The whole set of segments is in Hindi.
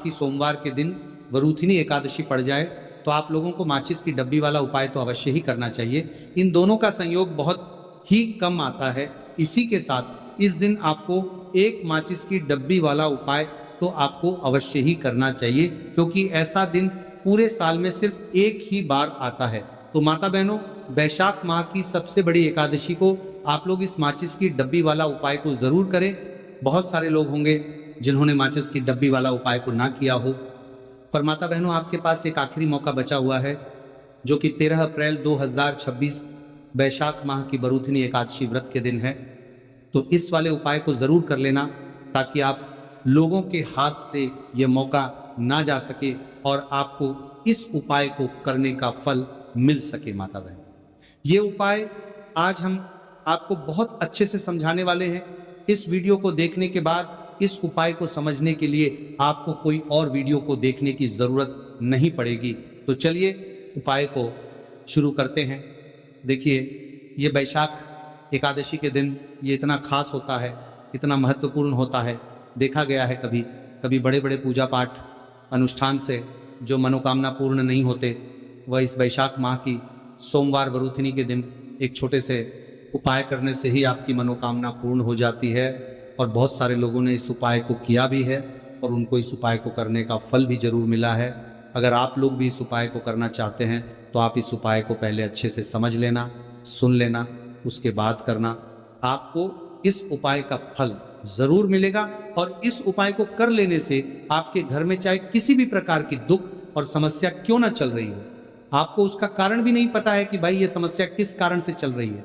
कि सोमवार के दिन वरूथिनी एकादशी पड़ जाए तो आप लोगों को माचिस की डब्बी वाला उपाय तो अवश्य ही करना चाहिए। इन दोनों का संयोग बहुत ही कम आता है। इसी के साथ इस दिन आपको एक माचिस की डब्बी वाला उपाय तो आपको अवश्य ही करना चाहिए, क्योंकि ऐसा दिन पूरे साल में सिर्फ एक ही बार आता है। तो माता बहनों, वैशाख माह की सबसे बड़ी एकादशी को आप लोग इस माचिस की डब्बी वाला उपाय को जरूर करें। बहुत सारे लोग होंगे जिन्होंने माचिस की डब्बी वाला उपाय को ना किया हो, पर माता बहनों आपके पास एक आखिरी मौका बचा हुआ है, जो कि 13 अप्रैल 2026 वैशाख माह की वरूथिनी एकादशी व्रत के दिन है। तो इस वाले उपाय को जरूर कर लेना, ताकि आप लोगों के हाथ से ये मौका ना जा सके और आपको इस उपाय को करने का फल मिल सके। माता बहन, ये उपाय आज हम आपको बहुत अच्छे से समझाने वाले हैं। इस वीडियो को देखने के बाद इस उपाय को समझने के लिए आपको कोई और वीडियो को देखने की जरूरत नहीं पड़ेगी। तो चलिए उपाय को शुरू करते हैं। देखिए, ये वैशाख एकादशी के दिन ये इतना खास होता है, इतना महत्वपूर्ण होता है। देखा गया है कभी कभी बड़े बड़े पूजा पाठ अनुष्ठान से जो मनोकामना पूर्ण नहीं होते, वह इस वैशाख माह की सोमवार वरूथिनी के दिन एक छोटे से उपाय करने से ही आपकी मनोकामना पूर्ण हो जाती है। और बहुत सारे लोगों ने इस उपाय को किया भी है और उनको इस उपाय को करने का फल भी जरूर मिला है। अगर आप लोग भी इस उपाय को करना चाहते हैं तो आप इस उपाय को पहले अच्छे से समझ लेना, सुन लेना, उसके बाद करना। आपको इस उपाय का फल जरूर मिलेगा और इस उपाय को कर लेने से आपके घर में चाहे किसी भी प्रकार की दुख और समस्या क्यों ना चल रही हो, आपको उसका कारण भी नहीं पता है कि भाई ये समस्या किस कारण से चल रही है।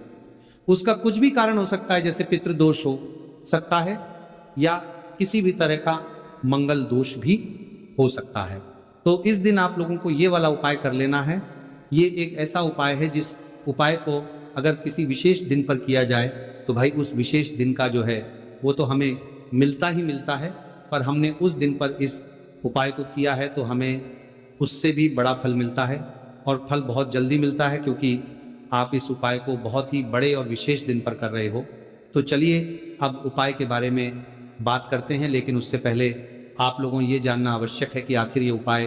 उसका कुछ भी कारण हो सकता है, जैसे पितृदोष हो सकता है या किसी भी तरह का मंगल दोष भी हो सकता है। तो इस दिन आप लोगों को ये वाला उपाय कर लेना है। ये एक ऐसा उपाय है जिस उपाय को अगर किसी विशेष दिन पर किया जाए तो भाई उस विशेष दिन का जो है वो तो हमें मिलता ही मिलता है, पर हमने उस दिन पर इस उपाय को किया है तो हमें उससे भी बड़ा फल मिलता है और फल बहुत जल्दी मिलता है, क्योंकि आप इस उपाय को बहुत ही बड़े और विशेष दिन पर कर रहे हो। तो चलिए अब उपाय के बारे में बात करते हैं, लेकिन उससे पहले आप लोगों ये जानना आवश्यक है कि आखिर ये उपाय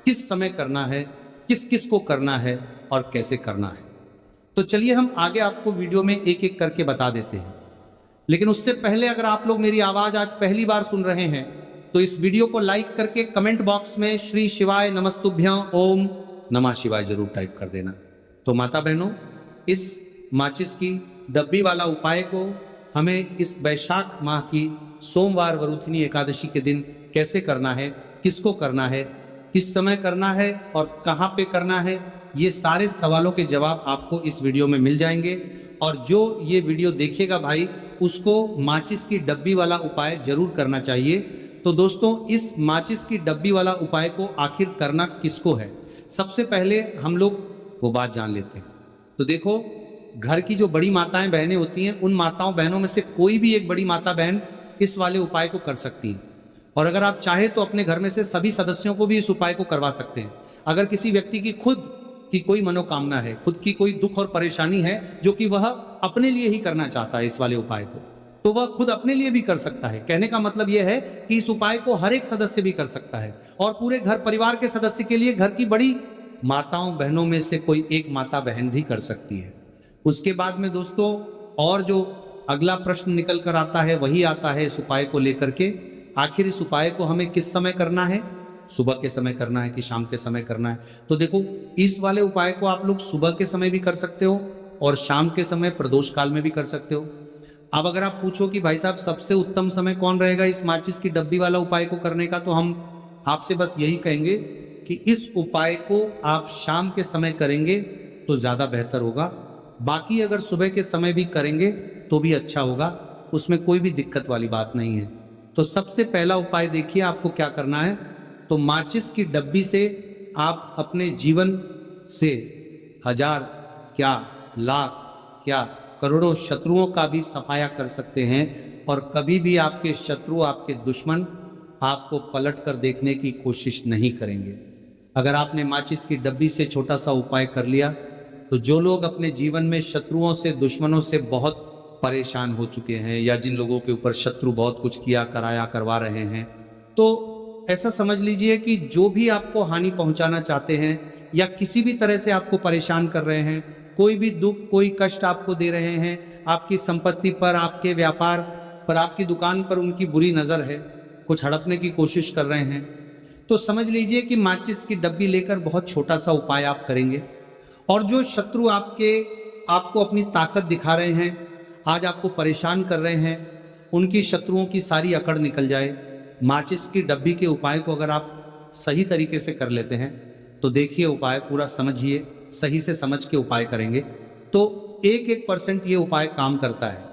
किस समय करना है, किस किस को करना है और कैसे करना है। तो चलिए हम आगे आपको वीडियो में एक एक करके बता देते हैं। लेकिन उससे पहले अगर आप लोग मेरी आवाज आज पहली बार सुन रहे हैं तो इस वीडियो को लाइक करके कमेंट बॉक्स में श्री शिवाय नमस्तुभ्यं ओम नमः शिवाय जरूर टाइप कर देना। तो माता बहनों, इस माचिस की डब्बी वाला उपाय को हमें इस वैशाख माह की सोमवार वरूथिनी एकादशी के दिन कैसे करना है, किसको करना है, किस समय करना है और कहाँ पे करना है, ये सारे सवालों के जवाब आपको इस वीडियो में मिल जाएंगे। और जो ये वीडियो देखेगा भाई, उसको माचिस की डब्बी वाला उपाय जरूर करना चाहिए। तो दोस्तों, इस माचिस की डब्बी वाला उपाय को आखिर करना किसको है, सबसे पहले हम लोग वो बात जान लेते हैं। तो देखो, घर की जो बड़ी माताएं बहनें होती हैं, उन माताओं बहनों में से कोई भी एक बड़ी माता बहन इस वाले उपाय को कर सकती है। और अगर आप चाहे तो अपने घर में से सभी सदस्यों को भी इस उपाय को करवा सकते हैं। अगर किसी व्यक्ति की खुद की कोई मनोकामना है, खुद की कोई दुख और परेशानी है जो कि वह अपने लिए ही करना चाहता है इस वाले उपाय को, तो वह खुद अपने लिए भी कर सकता है। कहने का मतलब यह है कि इस उपाय को हर एक सदस्य भी कर सकता है और पूरे घर परिवार के सदस्य के लिए घर की बड़ी माताओं बहनों में से कोई एक माता बहन भी कर सकती है। उसके बाद में दोस्तों, और जो अगला प्रश्न निकल कर आता है वही आता है इस उपाय को लेकर के, आखिर इस उपाय को हमें किस समय करना है, सुबह के समय करना है कि शाम के समय करना है। तो देखो, इस वाले उपाय को आप लोग सुबह के समय भी कर सकते हो और शाम के समय प्रदोष काल में भी कर सकते हो। अब अगर आप पूछो कि भाई साहब सबसे उत्तम समय कौन रहेगा इस माचिस की डब्बी वाला उपाय को करने का, तो हम आपसे बस यही कहेंगे कि इस उपाय को आप शाम के समय करेंगे तो ज्यादा बेहतर होगा। बाकी अगर सुबह के समय भी करेंगे तो भी अच्छा होगा, उसमें कोई भी दिक्कत वाली बात नहीं है। तो सबसे पहला उपाय देखिए आपको क्या करना है। तो माचिस की डब्बी से आप अपने जीवन से हजार क्या लाख क्या करोड़ों शत्रुओं का भी सफाया कर सकते हैं और कभी भी आपके शत्रु, आपके दुश्मन आपको पलट कर देखने की कोशिश नहीं करेंगे। अगर आपने माचिस की डब्बी से छोटा सा उपाय कर लिया तो जो लोग अपने जीवन में शत्रुओं से, दुश्मनों से बहुत परेशान हो चुके हैं या जिन लोगों के ऊपर शत्रु बहुत कुछ किया, कराया, करवा रहे हैं, तो ऐसा समझ लीजिए कि जो भी आपको हानि पहुंचाना चाहते हैं या किसी भी तरह से आपको परेशान कर रहे हैं, कोई भी दुख कोई कष्ट आपको दे रहे हैं, आपकी संपत्ति पर, आपके व्यापार पर, आपकी दुकान पर उनकी बुरी नजर है, कुछ हड़पने की कोशिश कर रहे हैं, तो समझ लीजिए कि माचिस की डब्बी लेकर बहुत छोटा सा उपाय आप करेंगे। और जो शत्रु आपको अपनी ताकत दिखा रहे हैं, आज आपको परेशान कर रहे हैं, उनकी शत्रुओं की सारी अकड़ निकल जाए। माचिस की डब्बी के उपाय को अगर आप सही तरीके से कर लेते हैं तो देखिए, उपाय पूरा समझिए, सही से समझ के उपाय करेंगे तो 1% ये उपाय काम करता है।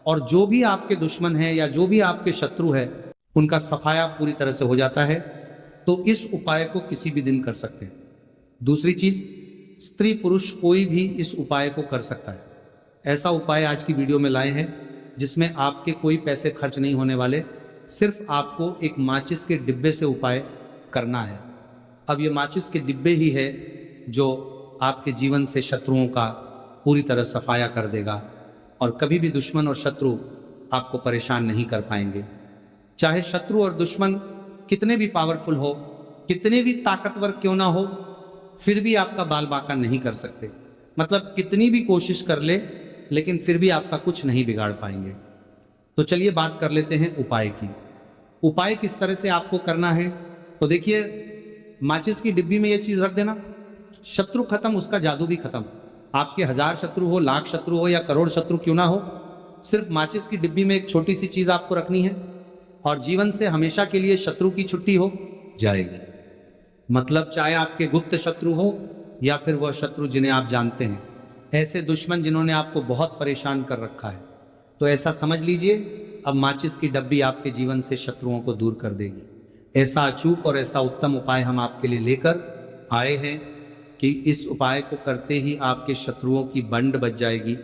और जो भी आपके दुश्मन हैं या जो भी आपके शत्रु है, उनका सफाया पूरी तरह से हो जाता है। तो इस उपाय को किसी भी दिन कर सकते हैं। दूसरी चीज, स्त्री पुरुष कोई भी इस उपाय को कर सकता है। ऐसा उपाय आज की वीडियो में लाए हैं जिसमें आपके कोई पैसे खर्च नहीं होने वाले, सिर्फ आपको एक माचिस के डिब्बे से उपाय करना है। अब ये माचिस के डिब्बे ही है जो आपके जीवन से शत्रुओं का पूरी तरह सफाया कर देगा और कभी भी दुश्मन और शत्रु आपको परेशान नहीं कर पाएंगे। चाहे शत्रु और दुश्मन कितने भी पावरफुल हो, कितने भी ताकतवर क्यों ना हो, फिर भी आपका बाल बांका नहीं कर सकते। मतलब कितनी भी कोशिश कर ले, लेकिन फिर भी आपका कुछ नहीं बिगाड़ पाएंगे। तो चलिए बात कर लेते हैं उपाय की। उपाय किस तरह से आपको करना है, तो देखिए, माचिस की डिब्बी में ये चीज रख देना, शत्रु खत्म, उसका जादू भी खत्म। आपके 1000 शत्रु हो, लाख शत्रु हो या करोड़ शत्रु क्यों ना हो, सिर्फ माचिस की डिब्बी में एक छोटी सी चीज आपको रखनी है और जीवन से हमेशा के लिए शत्रु की छुट्टी हो जाएगी। मतलब चाहे आपके गुप्त शत्रु हो या फिर वह शत्रु जिन्हें आप जानते हैं, ऐसे दुश्मन जिन्होंने आपको बहुत परेशान कर रखा है, तो ऐसा समझ लीजिए अब माचिस की डब्बी आपके जीवन से शत्रुओं को दूर कर देगी। ऐसा अचूक और ऐसा उत्तम उपाय हम आपके लिए लेकर आए हैं कि इस उपाय को करते ही आपके शत्रुओं की बंड बच जाएगी,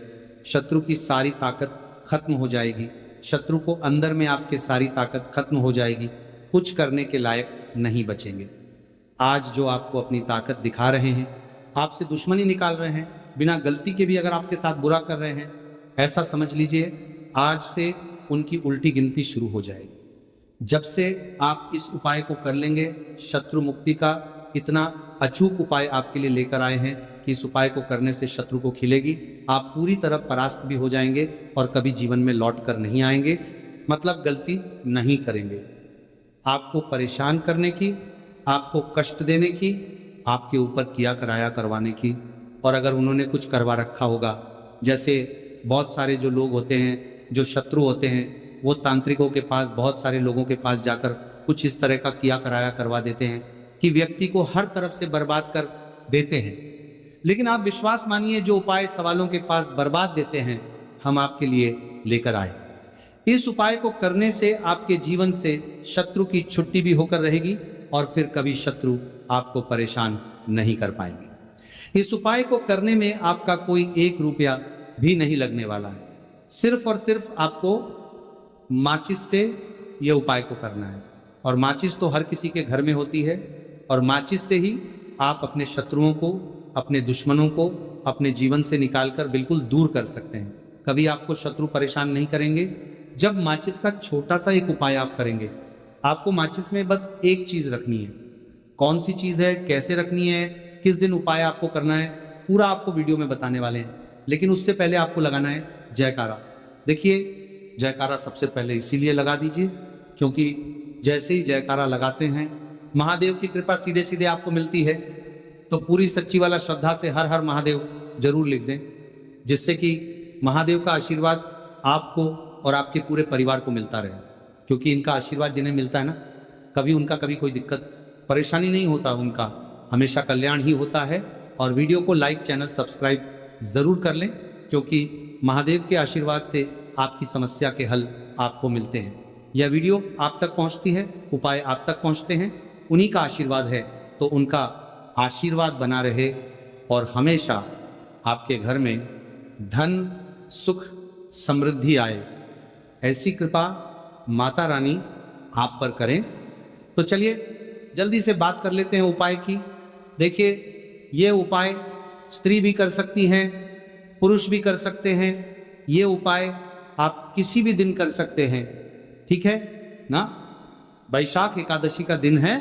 शत्रु की सारी ताकत खत्म हो जाएगी, शत्रु को अंदर में आपके सारी ताकत खत्म हो जाएगी, कुछ करने के लायक नहीं बचेंगे। आज जो आपको अपनी ताकत दिखा रहे हैं, आपसे दुश्मनी निकाल रहे हैं, बिना गलती के भी अगर आपके साथ बुरा कर रहे हैं, ऐसा समझ लीजिए आज से उनकी उल्टी गिनती शुरू हो जाएगी। जब से आप इस उपाय को कर लेंगे, शत्रु मुक्ति का इतना अचूक उपाय आपके लिए लेकर आए हैं कि इस उपाय को करने से शत्रु को खिलेगी, आप पूरी तरह परास्त भी हो जाएंगे और कभी जीवन में लौट कर नहीं आएंगे। मतलब गलती नहीं करेंगे। आपको परेशान करने की, आपको कष्ट देने की, आपके ऊपर किया कराया करवाने की, और अगर उन्होंने कुछ करवा रखा होगा, जैसे बहुत सारे जो लोग होते हैं, जो शत्रु होते हैं, वो तांत्रिकों के पास, बहुत सारे लोगों के पास जाकर कुछ इस तरह का किया कराया करवा देते हैं कि व्यक्ति को हर तरफ से बर्बाद कर देते हैं। लेकिन आप विश्वास मानिए, जो उपाय सवालों के पास बर्बाद देते हैं, हम आपके लिए लेकर आए। इस उपाय को करने से आपके जीवन से शत्रु की छुट्टी भी होकर रहेगी और फिर कभी शत्रु आपको परेशान नहीं कर पाएंगे। इस उपाय को करने में आपका कोई 1 रुपया भी नहीं लगने वाला है। सिर्फ और सिर्फ आपको माचिस से यह उपाय को करना है, और माचिस तो हर किसी के घर में होती है, और माचिस से ही आप अपने शत्रुओं को, अपने दुश्मनों को अपने जीवन से निकालकर बिल्कुल दूर कर सकते हैं। कभी आपको शत्रु परेशान नहीं करेंगे जब माचिस का छोटा सा एक उपाय आप करेंगे। आपको माचिस में बस एक चीज रखनी है। कौन सी चीज है, कैसे रखनी है, किस दिन उपाय आपको करना है, पूरा आपको वीडियो में बताने वाले हैं। लेकिन उससे पहले आपको लगाना है जयकारा। देखिए, जयकारा सबसे पहले इसीलिए लगा दीजिए क्योंकि जैसे ही जयकारा लगाते हैं, महादेव की कृपा सीधे सीधे आपको मिलती है। तो पूरी सच्ची वाला श्रद्धा से हर हर महादेव जरूर लिख दें, जिससे कि महादेव का आशीर्वाद आपको और आपके पूरे परिवार को मिलता रहे। क्योंकि इनका आशीर्वाद जिन्हें मिलता है ना, कभी उनका कभी कोई दिक्कत परेशानी नहीं होता, उनका हमेशा कल्याण ही होता है। और वीडियो को लाइक, चैनल सब्सक्राइब जरूर कर लें, क्योंकि महादेव के आशीर्वाद से आपकी समस्या के हल आपको मिलते हैं। यह वीडियो आप तक पहुंचती है, उपाय आप तक पहुंचते हैं, उन्हीं का आशीर्वाद है। तो उनका आशीर्वाद बना रहे और हमेशा आपके घर में धन, सुख, समृद्धि आए, ऐसी कृपा माता रानी आप पर करें। तो चलिए जल्दी से बात कर लेते हैं उपाय की। देखिए, ये उपाय स्त्री भी कर सकती हैं, पुरुष भी कर सकते हैं। ये उपाय आप किसी भी दिन कर सकते हैं, ठीक है ना। वैशाख एकादशी का दिन है,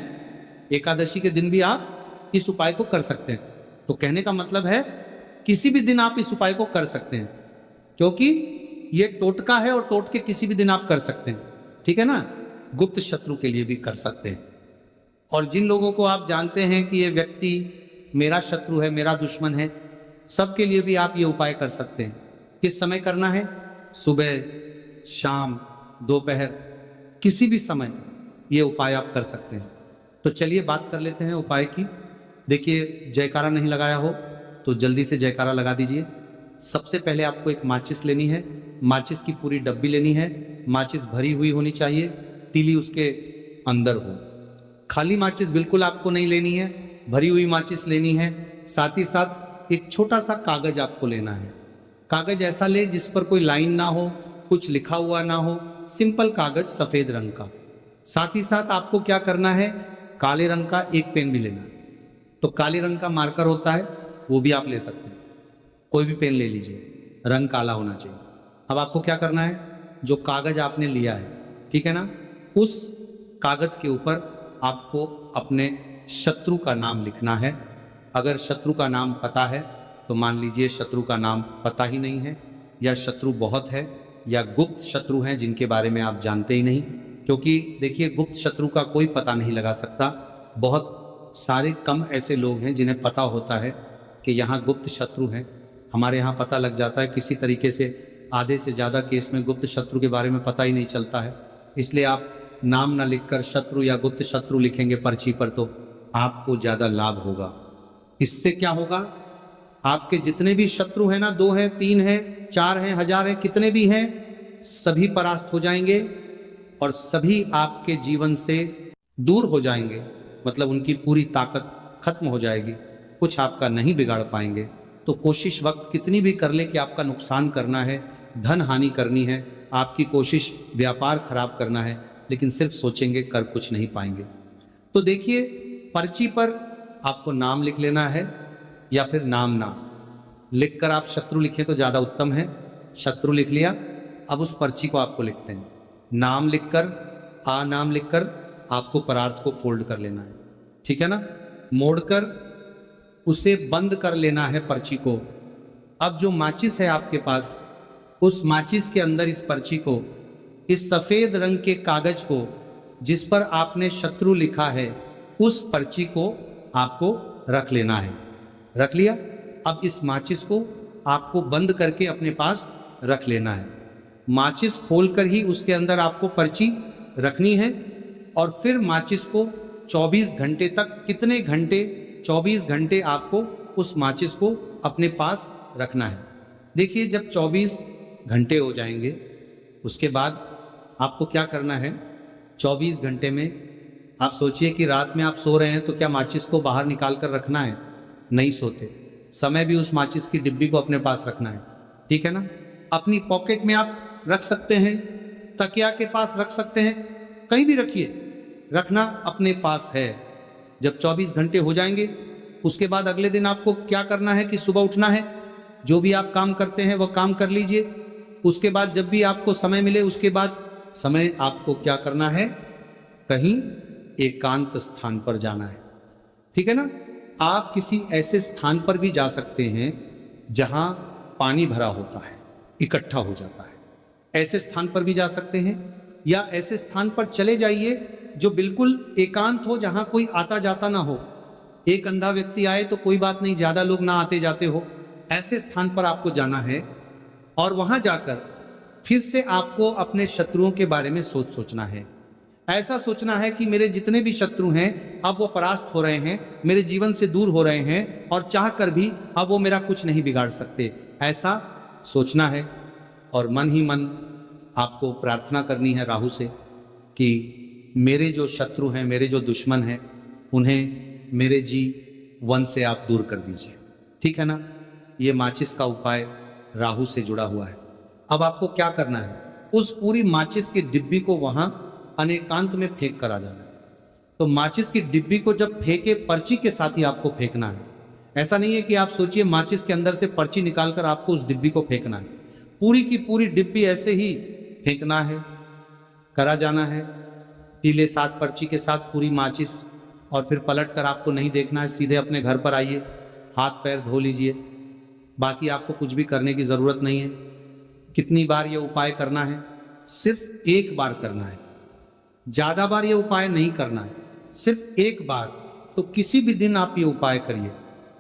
एकादशी के दिन भी आप इस उपाय को कर सकते हैं। तो कहने का मतलब है किसी भी दिन आप इस उपाय को कर सकते हैं, क्योंकि ये टोटका है और टोटके किसी भी दिन आप कर सकते हैं, ठीक है ना। गुप्त शत्रु के लिए भी कर सकते हैं। और जिन लोगों को आप जानते हैं कि ये व्यक्ति मेरा शत्रु है, मेरा दुश्मन है, सबके लिए भी आप ये उपाय कर सकते हैं। किस समय करना है? सुबह, शाम, दोपहर, किसी भी समय ये उपाय आप कर सकते हैं। तो चलिए बात कर लेते हैं उपाय की। देखिए, जयकारा नहीं लगाया हो तो जल्दी से जयकारा लगा दीजिए। सबसे पहले आपको एक माचिस लेनी है, माचिस की पूरी डब्बी लेनी है। माचिस भरी हुई होनी चाहिए, तीली उसके अंदर हो। खाली माचिस बिल्कुल आपको नहीं लेनी है, भरी हुई माचिस लेनी है। साथ ही साथ एक छोटा सा कागज आपको लेना है। कागज ऐसा ले जिस पर कोई लाइन ना हो, कुछ लिखा हुआ ना हो, सिंपल कागज सफेद रंग का। साथ ही साथ आपको क्या करना है, काले रंग का एक पेन भी लेना है। तो काले रंग का मार्कर होता है, वो भी आप ले सकते हैं, कोई भी पेन ले लीजिए, रंग काला होना चाहिए। अब आपको क्या करना है, जो कागज आपने लिया है, ठीक है ना, उस कागज के ऊपर आपको अपने शत्रु का नाम लिखना है। अगर शत्रु का नाम पता है तो मान लीजिए शत्रु का नाम पता ही नहीं है, या शत्रु बहुत है, या गुप्त शत्रु हैं जिनके बारे में आप जानते ही नहीं। क्योंकि देखिए, गुप्त शत्रु का कोई पता नहीं लगा सकता। बहुत सारे कम ऐसे लोग हैं जिन्हें पता होता है कि यहाँ गुप्त शत्रु हैं। हमारे यहाँ पता लग जाता है किसी तरीके से। आधे से ज़्यादा केस में गुप्त शत्रु के बारे में पता ही नहीं चलता है। इसलिए आप नाम ना लिखकर शत्रु या गुप्त शत्रु लिखेंगे पर्ची पर तो आपको ज़्यादा लाभ होगा। इससे क्या होगा, आपके जितने भी शत्रु हैं ना, 2 हैं, 3 हैं, 4 हैं, 1000 हैं, कितने भी हैं, सभी परास्त हो जाएंगे और सभी आपके जीवन से दूर हो जाएंगे। मतलब उनकी पूरी ताकत खत्म हो जाएगी, कुछ आपका नहीं बिगाड़ पाएंगे। तो कोशिश वक्त कितनी भी कर ले कि आपका नुकसान करना है, धन हानि करनी है, आपकी कोशिश व्यापार खराब करना है, लेकिन सिर्फ सोचेंगे, कर कुछ नहीं पाएंगे। तो देखिए, पर्ची पर आपको नाम लिख लेना है, या फिर नाम ना लिखकर आप शत्रु लिखें तो ज़्यादा उत्तम है। शत्रु लिख लिया, अब उस पर्ची को आपको लिखते हैं। नाम लिखकर, नाम लिखकर आपको परार्थ को फोल्ड कर लेना है, ठीक है ना, मोड़कर उसे बंद कर लेना है पर्ची को। अब जो माचिस है आपके पास, उस माचिस के अंदर इस पर्ची को, इस सफेद रंग के कागज को जिस पर आपने शत्रु लिखा है, उस पर्ची को आपको रख लेना है। रख लिया। अब इस माचिस को आपको बंद करके अपने पास रख लेना है। माचिस खोलकर ही उसके अंदर आपको पर्ची रखनी है, और फिर माचिस को 24 घंटे तक, कितने घंटे, 24 घंटे आपको उस माचिस को अपने पास रखना है। देखिए, जब 24 घंटे हो जाएंगे, उसके बाद आपको क्या करना है, 24 घंटे में आप सोचिए कि रात में आप सो रहे हैं तो क्या माचिस को बाहर निकाल कर रखना है? नहीं सोते। समय भी उस माचिस की डिब्बी को अपने पास रखना है, ठीक है ना। अपनी पॉकेट में आप रख सकते हैं, तकिया के पास रख सकते हैं, कहीं भी रखिए, रखना अपने पास है। जब 24 घंटे हो जाएंगे, उसके बाद अगले दिन आपको क्या करना है कि सुबह उठना है, जो भी आप काम करते हैं वो काम कर लीजिए। उसके बाद जब भी आपको समय मिले, उसके बाद समय आपको क्या करना है, कहीं एकांत स्थान पर जाना है, ठीक है ना। आप किसी ऐसे स्थान पर भी जा सकते हैं जहां पानी भरा होता है, इकट्ठा हो जाता है, ऐसे स्थान पर भी जा सकते हैं। या ऐसे स्थान पर चले जाइए जो बिल्कुल एकांत हो, जहां कोई आता जाता ना हो। एक अंधा व्यक्ति आए तो कोई बात नहीं, ज्यादा लोग ना आते जाते हो, ऐसे स्थान पर आपको जाना है। और वहां जाकर फिर से आपको अपने शत्रुओं के बारे में सोचना है। ऐसा सोचना है कि मेरे जितने भी शत्रु हैं अब वो परास्त हो रहे हैं, मेरे जीवन से दूर हो रहे हैं, और चाह कर भी अब वो मेरा कुछ नहीं बिगाड़ सकते, ऐसा सोचना है। और मन ही मन आपको प्रार्थना करनी है राहु से कि मेरे जो शत्रु हैं, मेरे जो दुश्मन हैं, उन्हें मेरे जीवन से आप दूर कर दीजिए, ठीक है ना। ये माचिस का उपाय राहु से जुड़ा हुआ है। अब आपको क्या करना है, उस पूरी माचिस की डिब्बी को वहां अनेकांत में फेंक कर आ जाना है। तो माचिस की डिब्बी को जब फेंके, पर्ची के साथ ही आपको फेंकना है। ऐसा नहीं है कि आप सोचिए माचिस के अंदर से पर्ची निकालकर आपको उस डिब्बी को फेंकना है। पूरी की पूरी डिब्बी ऐसे ही फेंकना है, करा जाना है। पीले 7 पर्ची के साथ पूरी माचिस, और फिर पलट कर आपको नहीं देखना है, सीधे अपने घर पर आइए, हाथ पैर धो लीजिए। बाकी आपको कुछ भी करने की ज़रूरत नहीं है। कितनी बार ये उपाय करना है? सिर्फ एक बार करना है, ज़्यादा बार ये उपाय नहीं करना है, सिर्फ एक बार। तो किसी भी दिन आप ये उपाय करिए,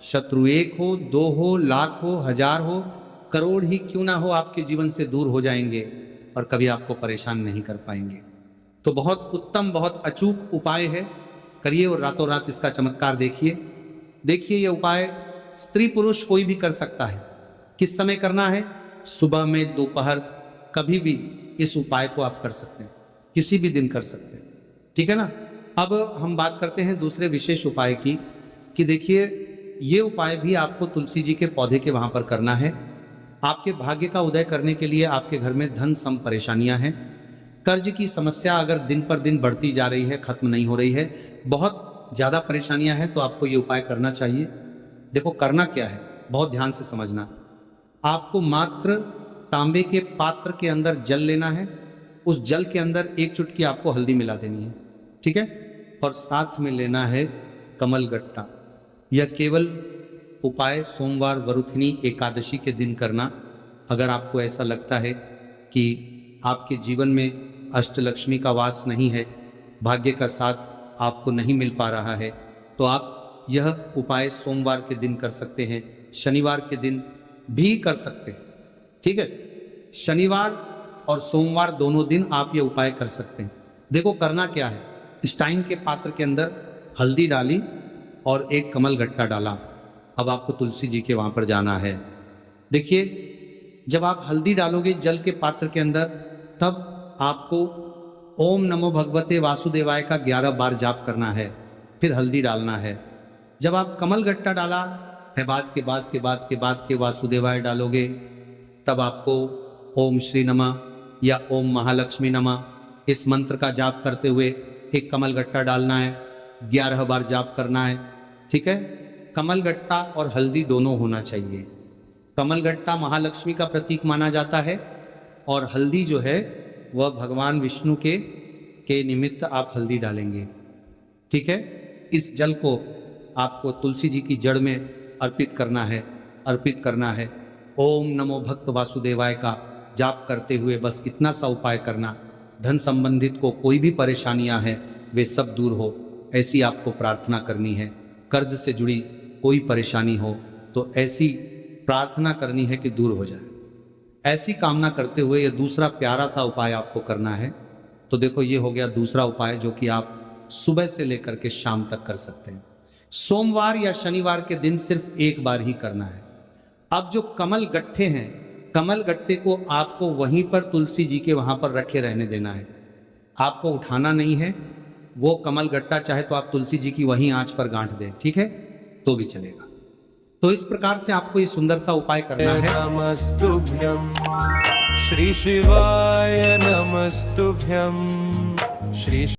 शत्रु 1 हो, 2 हो, लाख हो, 1000 हो, करोड़ ही क्यों ना हो, आपके जीवन से दूर हो जाएंगे और कभी आपको परेशान नहीं कर पाएंगे। तो बहुत उत्तम, बहुत अचूक उपाय है, करिए और रातों रात इसका चमत्कार देखिए। देखिए ये उपाय स्त्री पुरुष कोई भी कर सकता है। किस समय करना है? सुबह में, दोपहर, कभी भी इस उपाय को आप कर सकते हैं, किसी भी दिन कर सकते हैं, ठीक है ना। अब हम बात करते हैं दूसरे विशेष उपाय की, कि देखिए ये उपाय भी आपको तुलसी जी के पौधे के वहां पर करना है। आपके भाग्य का उदय करने के लिए आपके घर में धन सम परेशानियां हैं, कर्ज की समस्या अगर दिन पर दिन बढ़ती जा रही है, खत्म नहीं हो रही है, बहुत ज्यादा परेशानियां हैं, तो आपको ये उपाय करना चाहिए। देखो करना क्या है, बहुत ध्यान से समझना। आपको मात्र तांबे के पात्र के अंदर जल लेना है, उस जल के अंदर 1 चुटकी आपको हल्दी मिला देनी है, ठीक है, और साथ में लेना है कमल गट्टा। यह केवल उपाय सोमवार वरुथिनी एकादशी के दिन करना। अगर आपको ऐसा लगता है कि आपके जीवन में अष्टलक्ष्मी का वास नहीं है, भाग्य का साथ आपको नहीं मिल पा रहा है, तो आप यह उपाय सोमवार के दिन कर सकते हैं, शनिवार के दिन भी कर सकते हैं, ठीक है। शनिवार और सोमवार दोनों दिन आप ये उपाय कर सकते हैं। देखो करना क्या है, स्टाइन के पात्र के अंदर हल्दी डाली और एक कमल गट्टा डाला। अब आपको तुलसी जी के वहां पर जाना है। देखिए जब आप हल्दी डालोगे जल के पात्र के अंदर, तब आपको ओम नमो भगवते वासुदेवाय का 11 बार जाप करना है, फिर हल्दी डालना है। जब आप कमल गट्टा डाला है, बाद के वासुदेवाय डालोगे, तब आपको ओम श्री नमः या ओम महालक्ष्मी नमः इस मंत्र का जाप करते हुए एक कमल गट्टा डालना है, 11 बार जाप करना है, ठीक है। कमल गट्टा और हल्दी दोनों होना चाहिए। कमल गट्टा महालक्ष्मी का प्रतीक माना जाता है, और हल्दी जो है वह भगवान विष्णु के निमित्त आप हल्दी डालेंगे, ठीक है। इस जल को आपको तुलसी जी की जड़ में अर्पित करना है। ओम नमो भक्त वासुदेवाय का जाप करते हुए बस इतना सा उपाय करना। धन संबंधित को कोई भी परेशानियां हैं वे सब दूर हो, ऐसी आपको प्रार्थना करनी है। कर्ज से जुड़ी कोई परेशानी हो तो ऐसी प्रार्थना करनी है कि दूर हो जाए। ऐसी कामना करते हुए यह दूसरा प्यारा सा उपाय आपको करना है। तो देखो ये हो गया दूसरा उपाय, जो कि आप सुबह से लेकर के शाम तक कर सकते हैं। सोमवार या शनिवार के दिन सिर्फ एक बार ही करना है। अब जो कमल गट्ठे हैं, कमल गट्टे को आपको वहीं पर तुलसी जी के वहां पर रखे रहने देना है, आपको उठाना नहीं है। वो कमल गट्टा चाहे तो आप तुलसी जी की वहीं आंच पर गांठ दें, ठीक है, तो भी चलेगा। तो इस प्रकार से आपको ये सुंदर सा उपाय करना है। नमस्तुभ्यं श्री शिवाय नमस्तुभ्यं श्री